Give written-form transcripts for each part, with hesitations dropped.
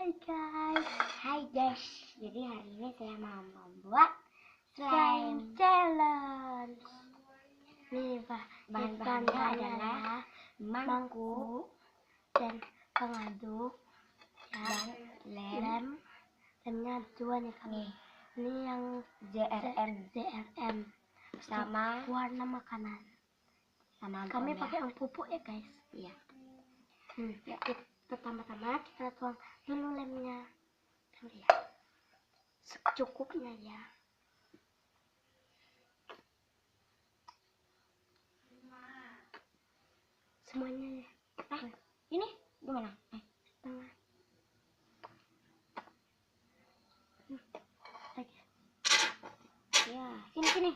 Hai guys, jadi hari ini saya mau membuat slime challenge. Nih, Bahan-bahannya adalah mangkuk dan pengaduk dan lem. lemnya dua nih kami. Nih, Ini yang ZRM sama warna makanan. Kami gom ya. pakai yang pupuk ya guys. Iya. Ya, pertama-tama kita tuang dulu lemnya. Ya, secukupnya ya. Semuanya ya. Ini gimana? Setengah. Lagi. Ya, sini.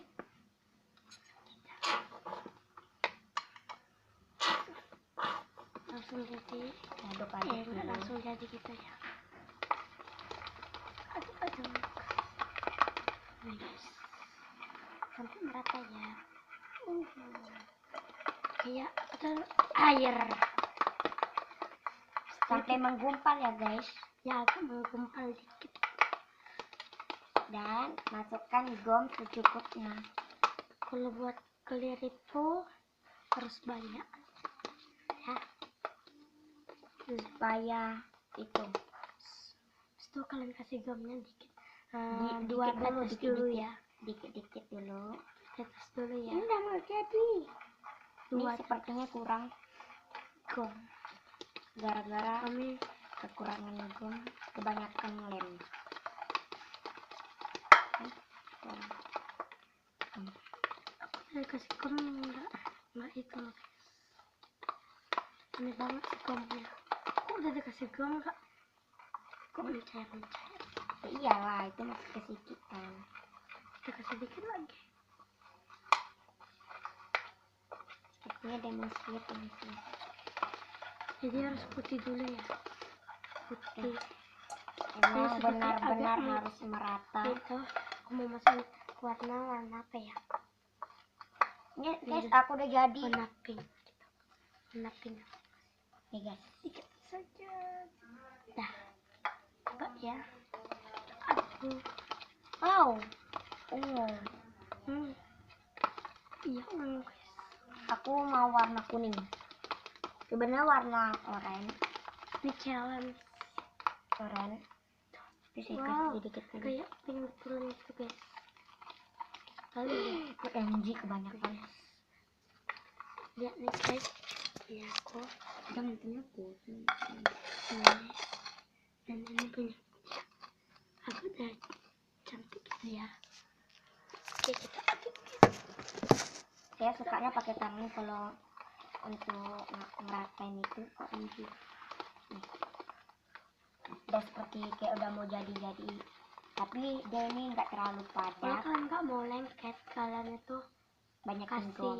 Langsung jadi. Aduk-aduk dulu. Langsung jadi gitu ya. Aduk. Nih guys. Sampai merata ya. Kayak air. Sampai menggumpal ya guys. Ya, agak menggumpal dikit. Dan masukkan gom secukupnya. Kalau buat clear itu harus banyak ya, Supaya itu. itu kalian kasih gomnya dikit. Dua dulu, tetes dulu ya. Dikit dulu. Tetes dulu ya. Ini udah mau jadi. Ini Dua sepertinya kurang gom. gara-gara Kami kekurangan gom, kebanyakan lem. kasih gom enggak itu loh guys. Ini banget sih gomnya. Kok udah dikasih gom enggak? Kok mencair? Iyalah, itu masih kesikitan. Kita kasih dikit lagi. Sepertinya demonstrate ini sih. Jadi harus putih dulu ya. Putih. Emang seperti benar-benar agak harus merata. Itu aku mau masukin warna apa ya? Ini guys, aku udah jadi. Warna pink gitu. Warna pink. Nih guys, Dikit saja. Dah. Coba ya. Aduh. wow. Iya, guys. Aku mau warna kuning. Sebenarnya warna oranye. Ini challenge. Bisa Wow, kasih dikit lagi. kayak pink betulan itu guys. Kali MG kebanyakan. lihat nih guys. Ya aku. Jangan punya aku. Dan ini punya aku udah cantik gitu ya. Oke, kita aduk. Saya sukanya pakai tangan kalau untuk ngeratain itu OMG. Udah seperti kayak udah mau jadi, tapi dia ini nggak terlalu Kalau padat. kalian nggak mau lengket, kalian itu Banyak gom.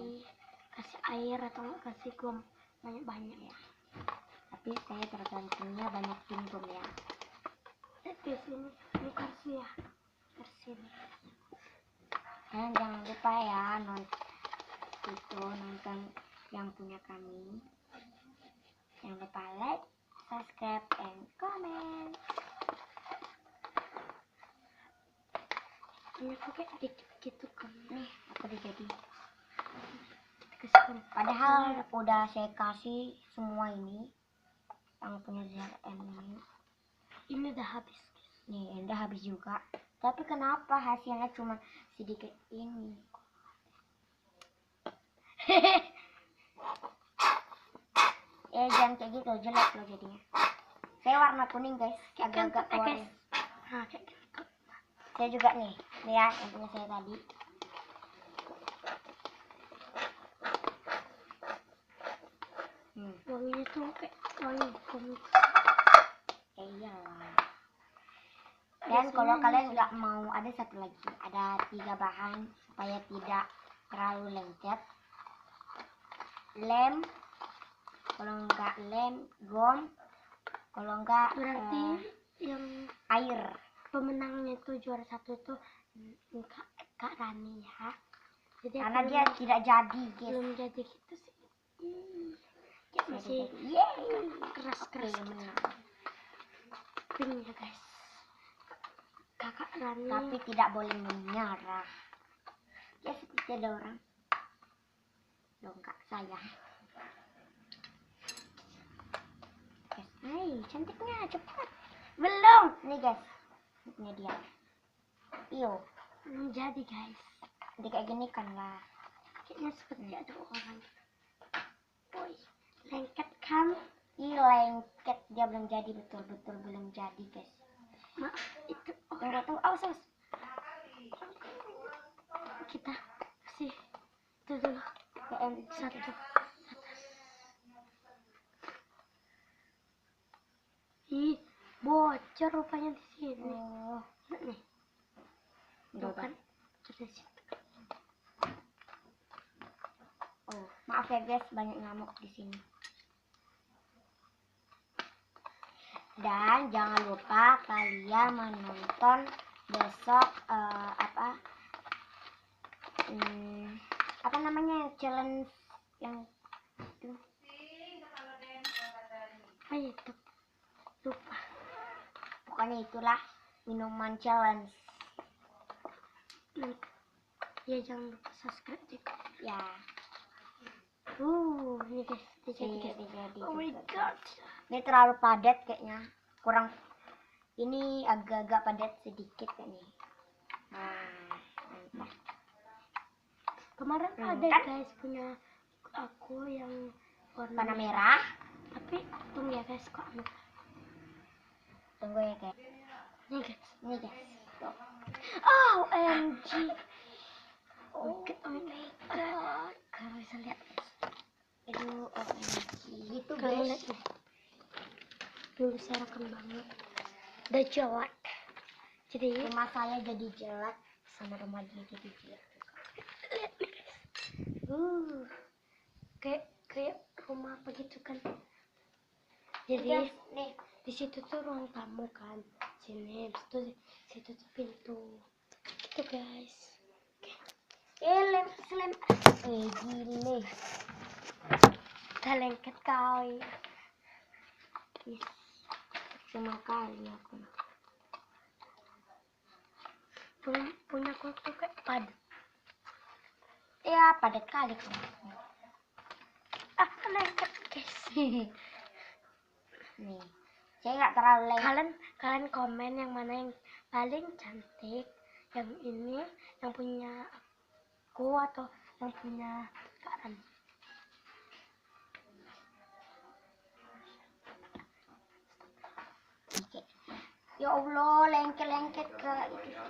kasih air atau nggak kasih gom banyak ya. Tapi saya tergantungnya banyak gom ya. Di sini ini kursi ya. Kursi nih. Kalian jangan lupa ya nonton yang punya kami. Jangan lupa like, subscribe, and comment. Ini pakai dikit gitu kan. Nih, aku udah jadi. Kasih gom. Padahal udah saya kasih semua ini yang punya ZRM ini. Ini udah habis. Nih, udah habis juga. Tapi kenapa hasilnya cuma sedikit ini? Jangan kayak gitu, jelek loh jadinya. Saya warna kuning guys, agak-agak warna. Nah, kayak gitu. Saya juga nih ya, yang punya saya tadi. Wanginya tuh kayak wangi gom. Iyalah. Dan kalau kalian nggak mau, ada satu lagi, ada 3 bahan supaya tidak terlalu lengket. Lem, kalau nggak lem, gom, kalau nggak Berarti yang air. pemenangnya itu juara satu itu Kak Rani ya. Jadi Karena dia tidak jadi guys. belum jadi gitu sih. Dia masih Yeay. keras-keras. Oke, menang. pink ya guys. Kakak Rani. Tapi tidak boleh menyerah. Ya seperti ada orang. Loh enggak, sayang. Guys, hai, cantiknya cepat. Belum. Nih guys. Ini dia. Iyo. Belum jadi guys. Jadi kayak gini kan lah. Kayaknya seperti ada orang. Woi, lengket kan? Ih, lengket. Dia belum jadi, betul-betul belum jadi guys. Maaf, itu Tunggu, awas, awas. kita kasih itu dulu. Satu. Ih, bocor rupanya di sini. Oh, Nih, udah kan? kan? Sudah siap. Oh, maaf ya guys, banyak nyamuk di sini. Dan jangan lupa kalian menonton besok apa namanya yang challenge yang itu. Apa itu? Lupa. Pokoknya itulah minuman challenge. Ya jangan lupa subscribe juga. Ya. Ini guys, dia jadi guys. Jadi. Oh my god. Ini terlalu padat kayaknya. Kurang. Ini agak-agak padat sedikit kayaknya. Nah. Kemarin ada kan? guys punya aku yang Warna merah. Tapi tunggu ya guys, kok anu. Tunggu ya guys. Nih guys. Ini guys. Tuh. Oh, OMG. Oh my god. Kalau bisa lihat guys. Aduh, gitu Kalau guys. lihat nih. Dulu saya rekam banget. Udah jelek. Jadi Rumah saya jadi jelek sama rumah dia jadi jelek. lihat nih guys. Kayak rumah apa gitu kan. Jadi Guys, nih. di situ tuh ruang tamu kan. Sini, situ tuh pintu. Gitu guys. Lem. Gile. Udah lengket kali. Yes. Cuma kali aku. Punya aku tuh kayak padat. Ya, padat kali kamu. Lengket guys. Nih. Saya nggak terlalu lengket. Kalian komen yang mana yang paling cantik. Yang ini yang punya aku atau yang punya Kak Ran. Ya Allah, lengket ke itu.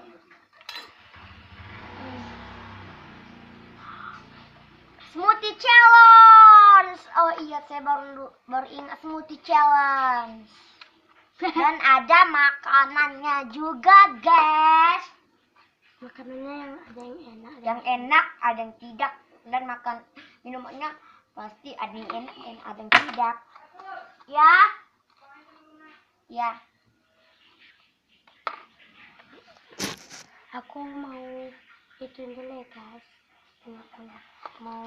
Smoothie challenge. Oh iya, saya baru ingat smoothie challenge. Dan ada makanannya juga, guys. Makanannya yang ada yang enak. Yang enak, ada yang tidak. Dan makan minumannya pasti ada yang enak dan ada yang tidak. Ya. Ya. Aku mau ituin dulu ya guys. Ini aku ya mau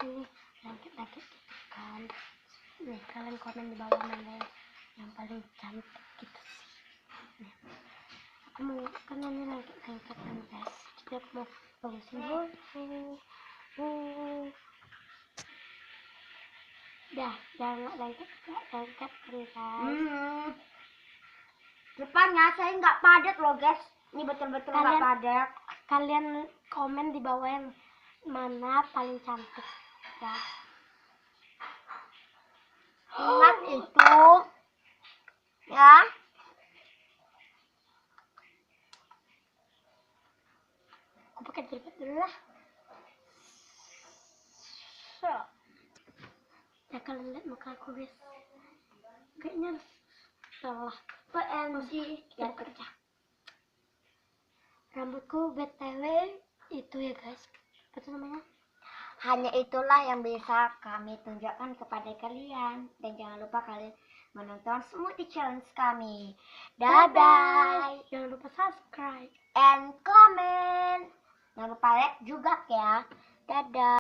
ini lengket-lengket gitu kan. Nih kalian komen di bawah mana yang paling cantik gitu sih. Nih. Aku mau kan ini lengket-lengket kan guys. Jadi aku mau bagusin dulu. Dah, jangan lengket kan guys. Depannya saya nggak padat loh, guys. Ini betul-betul nggak padat. Kalian komen di bawah yang mana paling cantik ya. Ingat itu. Ya. Aku pakai jilbab dulu lah. Ya kalian lihat muka aku guys. Kayaknya salah. PNG yang kerja. Rambutku BTW itu ya guys. Apa tuh namanya? Hanya itulah yang bisa kami tunjukkan kepada kalian. Dan jangan lupa kalian menonton smoothie challenge kami. Dadah. Jangan lupa subscribe And comment. Jangan lupa like juga ya. Dadah.